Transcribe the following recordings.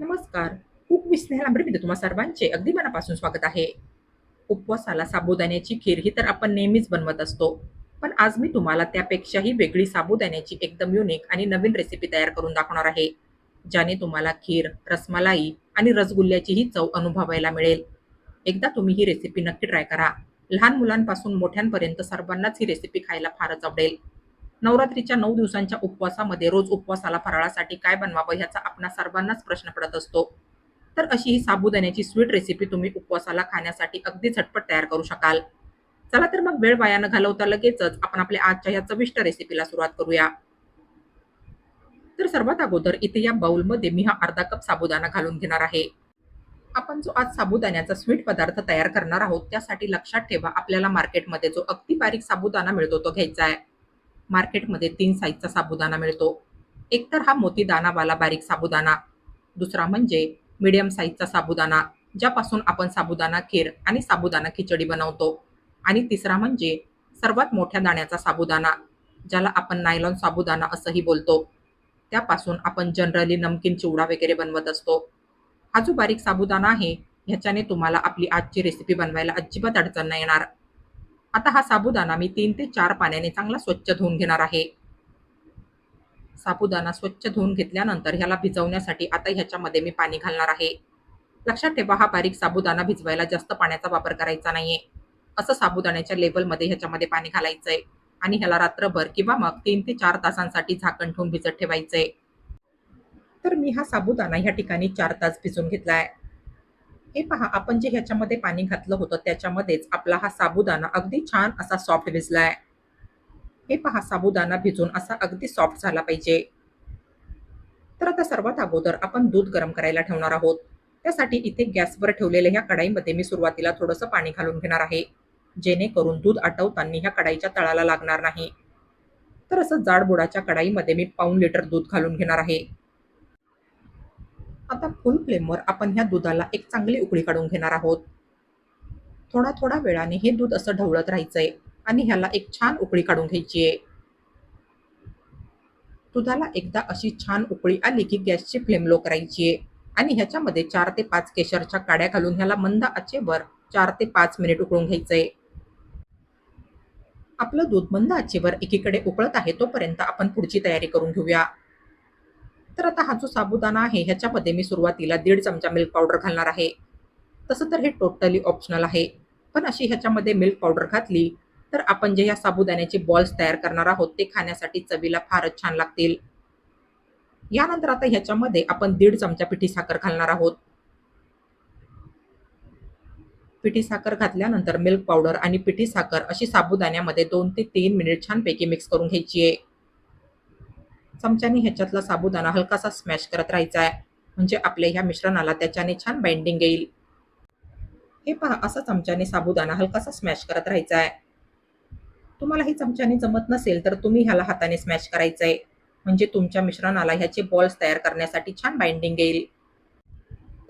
नमस्कार. Cook with Snehal आंबेमध्ये तुम्हा सर्वांचे अगदी मनापासून स्वागत आहे. उपवासाला साबुदाण्याची खीर ही तर आपण नेहमीच बनवत असतो. पण आज मी तुम्हाला त्यापेक्षाही वेगळी साबुदाण्याची एकदम युनिक आणि नवीन रेसिपी तयार करून दाखवणार आहे. ज्याने तुम्हाला खीर, रसमलाई आणि रसगुल्ल्याचीही चव अनुभवायला मिळेल. एकदा तुम्ही ही रेसिपी नक्की ट्राय करा. लहान मुलांपासून मोठ्यांपर्यंत सर्वांनाच ही रेसिपी खायला फारच आवडेल. नवरात्रीच्या 9 दिवसांच्या उपवासामध्ये रोज उपवासाला फराळासाठी काय बनवावं ह्याचा आपणा सर्वांनाच प्रश्न पडत असतो. तर अशी ही साबुदाण्याची स्वीट रेसिपी तुम्ही उपवासाला खाण्यासाठी अगदी झटपट तयार करू शकाल. चला तर मग वेळ वाया न घालवता लगेचच आपण आपल्या आजच्या ह्या चविष्ट रेसिपीला सुरुवात करूया. तर सर्वात अगोदर इथे या बाउलमध्ये मी हा अर्धा कप साबुदाणा घालून घेणार आहे. आपण जो आज साबुदाण्याचा स्वीट पदार्थ तयार करणार आहोत त्यासाठी लक्षात ठेवा आपल्याला मार्केटमध्ये जो अगदी बारीक साबुदाणा मिळतो तो घ्यायचा आहे. मार्केटमध्ये 3 साईजचा साबुदाणा मिळतो. एक तर हा मोती दानावाला बारीक साबुदाणा, दुसरा म्हणजे मीडियम साईजचा साबुदाणा, ज्यापासून आपण साबुदाणा खीर आणि साबुदाणा खिचडी बनवतो, आणि तिसरा म्हणजे सर्वात मोठ्या दाण्याचा साबुदाणा, ज्याला आपण नायलॉन साबुदाणा असंही बोलतो. त्यापासून आपण जनरली नमकीन चिवडा वगैरे बनवत असतो. हा जो बारीक साबुदाणा आहे, ह्याच्याने तुम्हाला आपली आजची रेसिपी बनवायला अजिबात अडचण नाही येणार. आता हा साबुदाणा मी 3 ते 4 पाण्याने चांगला स्वच्छ धुवून घेणार आहे. साबुदाणा स्वच्छ धुवून घेतल्यानंतर ह्याला भिजवण्यासाठी आता ह्याच्यामध्ये मी पाणी घालणार आहे. लक्षात ठेवा हा बारीक साबुदाणा भिजवायला जास्त पाण्याचा वापर करायचा नाहीये. असं साबुदाण्याच्या लेव्हलमध्ये ह्याच्यामध्ये पाणी घालायचंय आणि ह्याला रात्रभर किंवा मग 3 ते 4 तासांसाठी झाकण ठेवून भिजत ठेवायचंय. तर मी हा साबुदाणा ह्या ठिकाणी 4 तास भिजवून घेतलाय. हे पहा, आपण जे ह्याच्यामध्ये पाणी घातलं होतं त्याच्यामध्येच आपला हा साबुदाणा अगदी छान असा सॉफ्ट भिजलाय. हे पहा, साबुदाणा भिजून असा अगदी सॉफ्ट झाला पाहिजे. तर आता सर्वात अगोदर आपण दूध गरम करायला ठेवणार आहोत. त्यासाठी इथे गॅसवर ठेवलेल्या ह्या कढईमध्ये मी सुरुवातीला थोडंसं पाणी घालून घेणार आहे, जेणेकरून दूध आटवताना ह्या कढईच्या तळाला लागणार नाही. तर असं जाड बुडाच्या कढईमध्ये मी पाऊण लिटर दूध घालून घेणार आहे. आता फुल फ्लेमवर आपण ह्या दुधाला एक चांगली उकळी काढून घेणार आहोत. थोडा थोडा वेळाने हे दूध असं ढवळत राहायचंय आणि ह्याला एक छान उकळी काढून घ्यायची आहे. दुधाला एकदा अशी छान उकळी आली की गॅसची फ्लेम लो करायची आहे आणि ह्याच्यामध्ये 4 ते 5 केशरच्या काड्या घालून ह्याला मंद आचेवर 4 ते 5 मिनिट उकळून घ्यायचंय. आपलं दूध मंद आचेवर एकीकडे उकळत आहे तोपर्यंत आपण पुढची तयारी करून घेऊया. तर आता हा जो साबुदाणा आहे ह्याच्यामध्ये मी सुरुवातीला 1.5 चमचा मिल्क पावडर घालणार आहे. तसं तर हे टोटली ऑप्शनल आहे, पण अशी ह्याच्यामध्ये मिल्क पावडर घातली तर आपण जे ह्या साबुदाण्याचे बॉल्स तयार करणार आहोत ते खाण्यासाठी चवीला फारच छान लागतील. यानंतर आता ह्याच्यामध्ये आपण 1.5 चमचा पिठी साखर घालणार आहोत. पिठी साखर घातल्यानंतर मिल्क पावडर आणि पिठी साखर अशी साबुदाण्यामध्ये 2 ते 3 मिनिट छानपैकी मिक्स करून घ्यायची आहे. चमच्याने ह्याच्यातला साबुदाणा हलकासा स्मॅश करत राहायचा आहे, म्हणजे आपल्या ह्या मिश्रणाला त्याच्याने छान बाइंडिंग येईल. हे पहा, असा चमच्याने साबुदाणा हलकासा स्मॅश करत राहायचा आहे. तुम्हाला हे चमच्याने जमत नसेल तर तुम्ही ह्याला हाताने स्मॅश करायचंय, म्हणजे तुमच्या मिश्रणाला ह्याचे बॉल्स तयार करण्यासाठी छान बाइंडिंग येईल.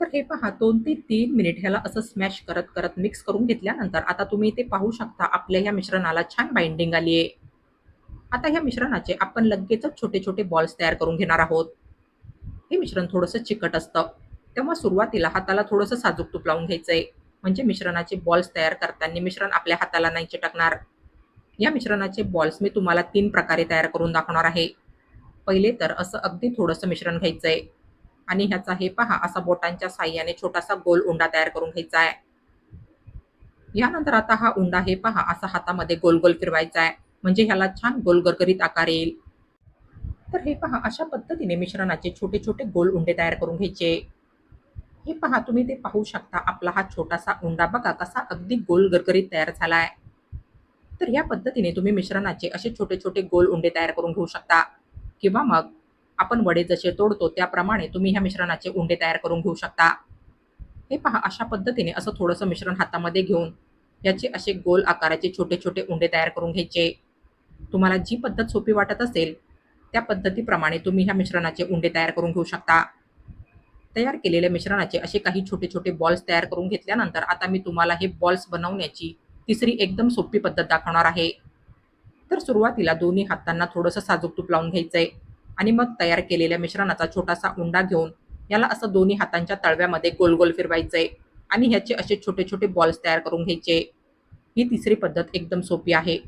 तर हे पहा, 2 ते 3 मिनिट ह्याला असं स्मॅश करत करत मिक्स करून घेतल्यानंतर आता तुम्ही इथे पाहू शकता आपल्या ह्या मिश्रणाला छान बाइंडिंग आली आहे. आता ह्या मिश्रणाचे आपण लगेचच छोटे छोटे बॉल्स तयार करून घेणार आहोत. हे मिश्रण थोडंसं चिकट असतं, तेव्हा सुरुवातीला हाताला थोडंसं साजूक तूप लावून घ्यायचंय, म्हणजे मिश्रणाचे बॉल्स तयार करताना मिश्रण आपल्या हाताला नाही चिटकणार. या मिश्रणाचे बॉल्स मी तुम्हाला 3 प्रकारे तयार करून दाखवणार आहे. पहिले तर असं अगदी थोडंसं मिश्रण घ्यायचंय आणि ह्याचा हे पहा असा बोटांच्या साहाय्याने छोटासा गोल उंडा तयार करून घ्यायचा आहे. यानंतर आता हा उंडा हे पहा असा हातामध्ये गोल गोल फिरवायचा आहे, म्हणजे ह्याला छान गोल गरगरीत आकार येईल. तर हे पहा, अशा पद्धतीने मिश्रणाचे छोटे छोटे गोल उंडे तयार करून घ्यायचे. हे पहा, तुम्ही ते पाहू शकता आपला हा छोटासा उंडा बघा कसा अगदी गोल गरगरीत तयार झालाय. तर या पद्धतीने तुम्ही मिश्रणाचे असे छोटे छोटे गोल उंडे तयार करून घेऊ शकता, किंवा मग आपण वडे जसे तोडतो त्याप्रमाणे तुम्ही ह्या मिश्रणाचे उंडे तयार करून घेऊ शकता. हे पहा, अशा पद्धतीने असं थोडंसं मिश्रण हातामध्ये घेऊन याचे असे गोल आकाराचे छोटे छोटे उंडे तयार करून घ्यायचे. तुम्हाला जी पद्धत सोपी वाटत असेल त्या पद्धतीप्रमाणे तुम्ही ह्या मिश्रणाचे उंडे तयार करून घेऊ शकता. तयार केलेल्या मिश्रणाचे असे काही छोटे छोटे बॉल्स तयार करून घेतल्यानंतर आता मी तुम्हाला हे बॉल्स बनवण्याची तिसरी एकदम सोपी पद्धत दाखवणार आहे. तर सुरुवातीला दोन्ही हातांना थोडंसं साजूक तूप लावून घ्यायचंय आणि मग तयार केलेल्या मिश्रणाचा छोटासा उंडा घेऊन याला असं दोन्ही हातांच्या तळव्यामध्ये गोल गोल फिरवायचंय आणि ह्याचे असे छोटे छोटे बॉल्स तयार करून घ्यायचे. ही तिसरी पद्धत एकदम सोपी आहे.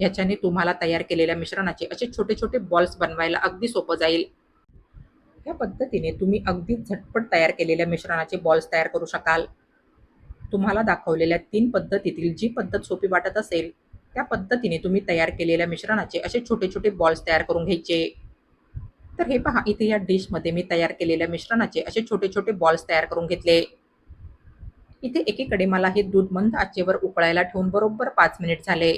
ह्याच्याने तुम्हाला तयार केलेल्या मिश्रणाचे असे छोटे छोटे बॉल्स बनवायला अगदी सोपं जाईल. या पद्धतीने तुम्ही अगदी झटपट तयार केलेल्या मिश्रणाचे बॉल्स तयार करू शकाल. तुम्हाला दाखवलेल्या 3 पद्धतीतील जी पद्धत सोपी वाटत असेल त्या पद्धतीने तुम्ही तयार केलेल्या मिश्रणाचे असे छोटे छोटे बॉल्स तयार करून घ्यायचे. तर हे पहा, इथे या डिशमध्ये मी तयार केलेल्या मिश्रणाचे असे छोटे छोटे बॉल्स तयार करून घेतले. इथे एकीकडे मला हे दूध मंद आचेवर उकळायला ठेवून बरोबर 5 मिनिट झाले.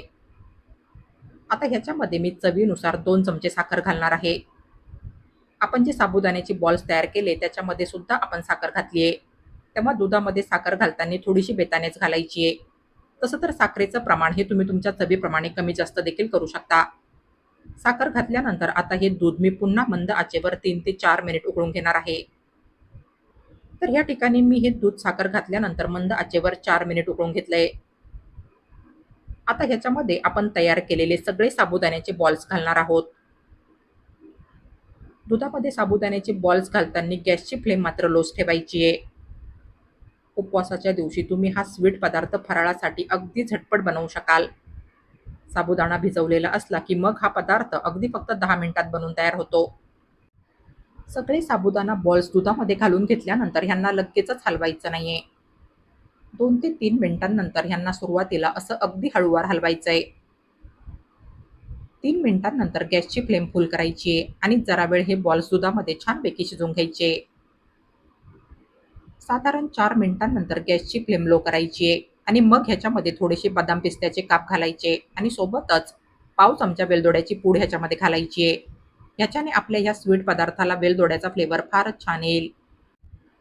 आता ह्याच्यामध्ये मी चवीनुसार 2 चमचे साखर घालणार आहे. आपण जे साबुदाण्याचे बॉल्स तयार केले त्याच्यामध्ये सुद्धा आपण साखर घातली आहे. तेव्हा दुधामध्ये साखर घालताना थोडीशी बेतानेच घालायची आहे. तसं तर साखरेचं प्रमाण हे तुम्ही तुमच्या चवीप्रमाणे कमी जास्त देखील करू शकता. साखर घातल्यानंतर आता हे दूध मी पुन्हा मंद आचेवर 3 ते 4 मिनिट उकळून घेणार आहे. तर ह्या ठिकाणी मी हे दूध साखर घातल्यानंतर मंद आचेवर 4 मिनिट उकळून घेतलंय. आता ह्याच्यामध्ये आपण तयार केलेले सगळे साबुदाण्याचे बॉल्स घालणार आहोत. दुधामध्ये साबुदाण्याचे बॉल्स घालताना गॅसची फ्लेम मात्र लोच ठेवायची आहे. उपवासाच्या दिवशी तुम्ही हा स्वीट पदार्थ फराळासाठी अगदी झटपट बनवू शकाल. साबुदाणा भिजवलेला असला की मग हा पदार्थ अगदी फक्त 10 मिनिटात बनून तयार होतो. सगळे साबुदाणा बॉल्स दुधामध्ये घालून घेतल्यानंतर ह्यांना लगेचच हलवायचं नाहीये. 2 ते 3 मिनिटांनंतर ह्यांना सुरुवातीला असं अगदी हळूवार हलवायचंय. 3 मिनिटांनंतर गॅसची फ्लेम फुल करायची आहे आणि जरा वेळ हे बॉल्स दुधामध्ये छानपैकी शिजवून घ्यायचे. साधारण 4 मिनिटांनंतर गॅसची फ्लेम लो करायची आहे आणि मग ह्याच्यामध्ये थोडेसे बदाम पिस्त्याचे काप घालायचे आणि सोबतच पाव चमचा वेलदोड्याची पूड ह्याच्यामध्ये घालायची आहे. ह्याच्याने आपल्या ह्या स्वीट पदार्थाला वेलदोड्याचा फ्लेवर फारच छान येईल.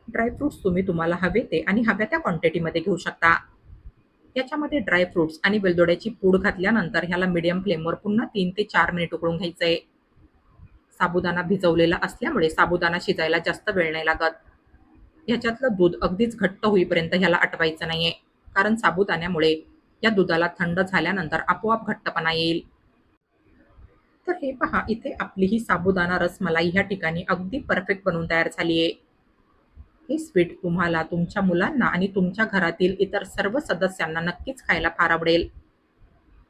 ड्रायफ्रुट्स तुम्ही तुम्हाला हवे ते आणि हव्या त्या क्वांटिटीमध्ये घेऊ शकता. याच्यामध्ये ड्रायफ्रुट्स आणि वेलदोड्याची पूड घातल्यानंतर ह्याला मीडियम फ्लेमवर पुन्हा 3 ते 4 मिनिट उकळून घ्यायचंय. साबुदाणा भिजवलेला असल्यामुळे साबुदाणा शिजायला जास्त वेळ नाही लागत. ह्याच्यातलं दूध अगदीच घट्ट होईपर्यंत ह्याला आटवायचं नाहीये, कारण साबुदाण्यामुळे या दुधाला थंड झाल्यानंतर आपोआप घट्टपणा येईल. तर हे पहा, इथे आपली ही साबुदाणा रसमलाई ह्या ठिकाणी अगदी परफेक्ट बनवून तयार झाली आहे. हे स्वीट तुम्हाला तुमच्या मुलांना आणि तुमच्या घरातील इतर सर्व सदस्यांना नक्कीच खायला फार आवडेल.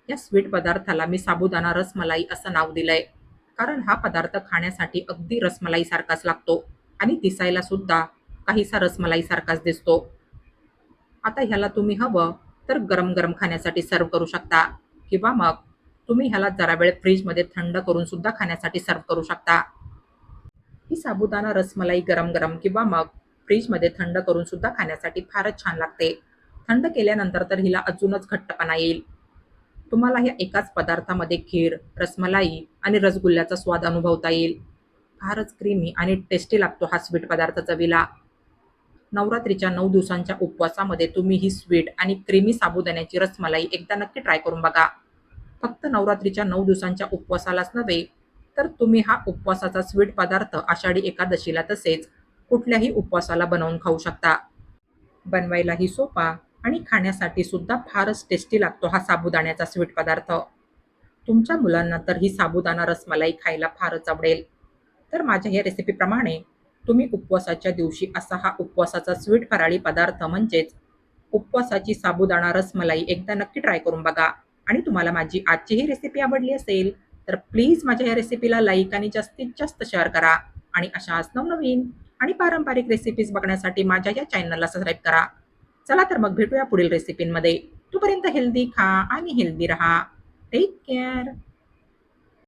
या स्वीट पदार्थाला मी साबुदाणा रसमलाई असं नाव दिलंय, कारण हा पदार्थ खाण्यासाठी अगदी रसमलाई सारखाच लागतो आणि दिसायला सुद्धा काहीसा रसमलाई सारखाच दिसतो. आता ह्याला तुम्ही हवं तर गरम गरम खाण्यासाठी सर्व करू शकता किंवा मग तुम्ही ह्याला जरा वेळ फ्रीजमध्ये थंड करून सुद्धा खाण्यासाठी सर्व करू शकता. ही साबुदाणा रसमलाई गरम गरम किंवा मग फ्रीजमध्ये थंड करून सुद्धा खाण्यासाठी फारच छान लागते. थंड केल्यानंतर तर हिला अजूनच घट्टपणा येईल. तुम्हाला ह्या एकाच पदार्थामध्ये खीर, रसमलाई आणि रसगुल्ल्याचा स्वाद अनुभवता येईल. फारच क्रीमी आणि टेस्टी लागतो हा स्वीट पदार्थ चवीला. नवरात्रीच्या 9 दिवसांच्या उपवासामध्ये तुम्ही ही स्वीट आणि क्रीमी साबुदाण्याची रसमलाई एकदा नक्की ट्राय करून बघा. फक्त नवरात्रीच्या 9 दिवसांच्या उपवासालाच नव्हे, तर तुम्ही हा उपवासाचा स्वीट पदार्थ आषाढी एकादशीला तसेच कुठल्याही उपवासाला बनवून खाऊ शकता. बनवायलाही सोपा आणि खाण्यासाठी सुद्धा फारच टेस्टी लागतो हा साबुदाण्याचा स्वीट पदार्थ. तुमच्या मुलांना तर ही साबुदाणा रसमलाई खायला फारच आवडेल. तर माझ्या या रेसिपीप्रमाणे तुम्ही उपवासाच्या दिवशी असा हा उपवासाचा स्वीट फराळी पदार्थ म्हणजेच उपवासाची साबुदाणा रसमलाई एकदा नक्की ट्राय करून बघा. आणि तुम्हाला माझी आजची ही रेसिपी आवडली असेल तर प्लीज माझ्या या रेसिपीला लाईक आणि जास्तीत जास्त शेअर करा आणि अशाच नवनवीन आणि पारंपरिक रेसिपीज बघण्यासाठी माझ्या या चॅनलला सबस्क्राईब करा. चला तर मग भेटूया पुढील रेसिपींमध्ये. तोपर्यंत हेल्दी खा आणि हेल्दी रहा. Take care.